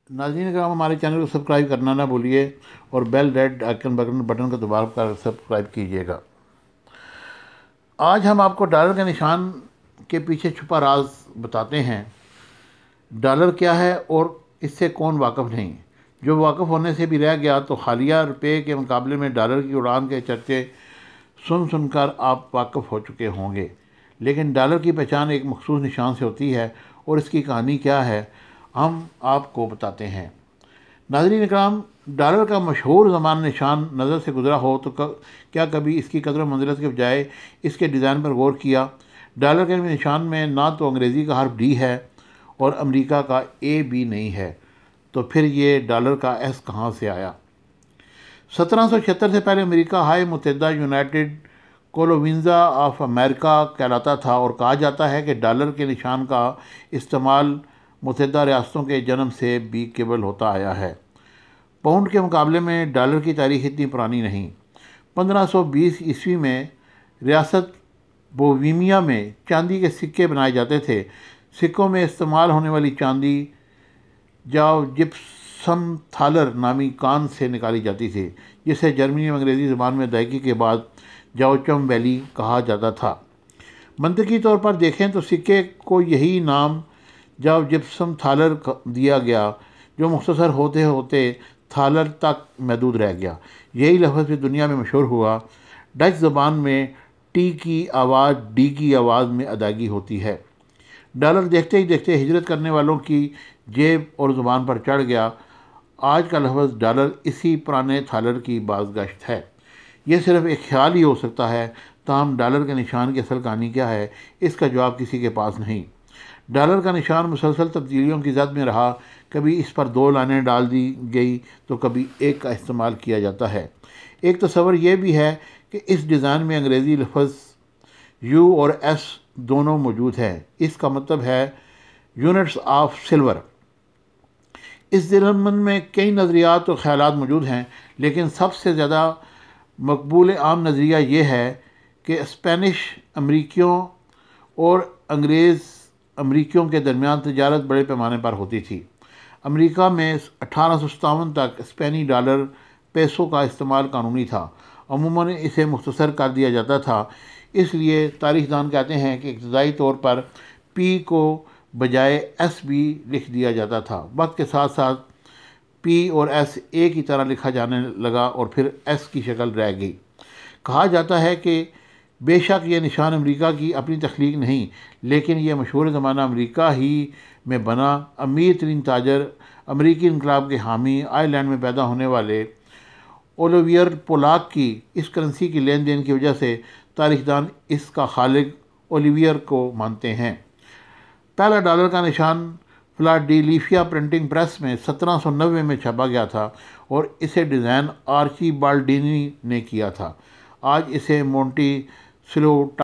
नाज़रीन अगर हमारे चैनल को सब्सक्राइब करना ना भूलिए और बेल रेड आइकन बटन को दबा कर सब्सक्राइब कीजिएगा। आज हम आपको डॉलर के निशान के पीछे छुपा राज बताते हैं। डॉलर क्या है और इससे कौन वाकिफ़ नहीं। जो वाकिफ़ होने से भी रह गया तो हालिया रुपये के मुकाबले में डॉलर की उड़ान के चर्चे सुनकर आप वाकिफ़ हो चुके होंगे। लेकिन डॉलर की पहचान एक मखसूस निशान से होती है और इसकी कहानी क्या है हम आपको बताते हैं। नाज़रीन इकराम, डॉलर का मशहूर ज़मान निशान नज़र से गुज़रा हो तो क्या कभी इसकी कदर मंजिलत के बजाय इसके डिज़ाइन पर गौर किया। डॉलर के निशान में ना तो अंग्रेज़ी का हर्फ डी है और अमेरिका का ए भी नहीं है, तो फिर ये डॉलर का एस कहाँ से आया। 1776 से पहले अमेरिका हाई मुत्तहिदा यूनाइटेड कोलोविंजा ऑफ अमेरिका कहलाता था और कहा जाता है कि डॉलर के निशान का इस्तेमाल मुत्तहिदा रियासतों के जन्म से भी केवल होता आया है। पाउंड के मुकाबले में डॉलर की तारीख इतनी पुरानी नहीं। 1520 ईस्वी में रियासत बोहेमिया में चांदी के सिक्के बनाए जाते थे। सिक्कों में इस्तेमाल होने वाली चांदी जाओ जिप्सम थालर नामी कान से निकाली जाती थी, जिसे जर्मनी में अंग्रेज़ी ज़बान में अदायगी के बाद जाओचम वैली कहा जाता था। मंतकी तौर पर देखें तो सिक्के को यही नाम जाओ जिप्सम थालर दिया गया, जो मुख्तसर होते होते थालर तक महदूद रह गया। यही लफ्ज़ भी दुनिया में मशहूर हुआ। डच ज़बान में टी की आवाज़ डी की आवाज़ में अदायगी होती है। डॉलर देखते ही देखते हिजरत करने वालों की जेब और ज़ुबान पर चढ़ गया। आज का लफ्ज़ डॉलर इसी पुराने थालर की बाज़गश्त है। ये सिर्फ़ एक ख्याल ही हो सकता है, ताहम डॉलर के निशान की असल कहानी क्या है, इसका जवाब किसी के पास नहीं। डॉलर का निशान मुसलसल तब्दीलियों की जद में रहा। कभी इस पर 2 लाइनें डाल दी गई तो कभी एक का इस्तेमाल किया जाता है। एक तस्वर यह भी है कि इस डिज़ाइन में अंग्रेज़ी लफ्ज़ यू और एस दोनों मौजूद है। इसका मतलब है यूनिट्स ऑफ सिल्वर। इस ज़मन में कई नज़रियात और ख़यालात मौजूद हैं, लेकिन सबसे ज़्यादा मकबूल आम नज़रिया ये है कि स्पेनिश अमरीकियों और अंग्रेज़ अमरीकियों के दरमियान तजारत बड़े पैमाने पर होती थी। अमेरिका में 1857 तक स्पेनी डॉलर पैसों का इस्तेमाल कानूनी था। अमूमन इसे मुख्तसर कर दिया जाता था, इसलिए तारीखदान कहते हैं कि इब्तदाई तौर पर पी को बजाय एस भी लिख दिया जाता था। वक्त के साथ साथ पी और एस एक ही तरह लिखा जाने लगा और फिर एस की शक्ल रह गई। कहा जाता है कि बेशक ये निशान अमेरिका की अपनी तख्लीक नहीं, लेकिन यह मशहूर ज़माना अमेरिका ही में बना। अमीर तरीन ताजर, अमरीकी इनकलाब के हामी, आयरलैंड में पैदा होने वाले ओलिवियर पोलाक की इस करेंसी की लेन देन की वजह से तारीखदान इसका खालिक ओलिवियर को मानते हैं। पहला डॉलर का निशान फिलाडेल्फिया प्रिंटिंग प्रेस में 1790 में छपा गया था और इसे डिज़ाइन आर्ची बाल्डिनी ने किया था। आज इसे मोंटी सिलो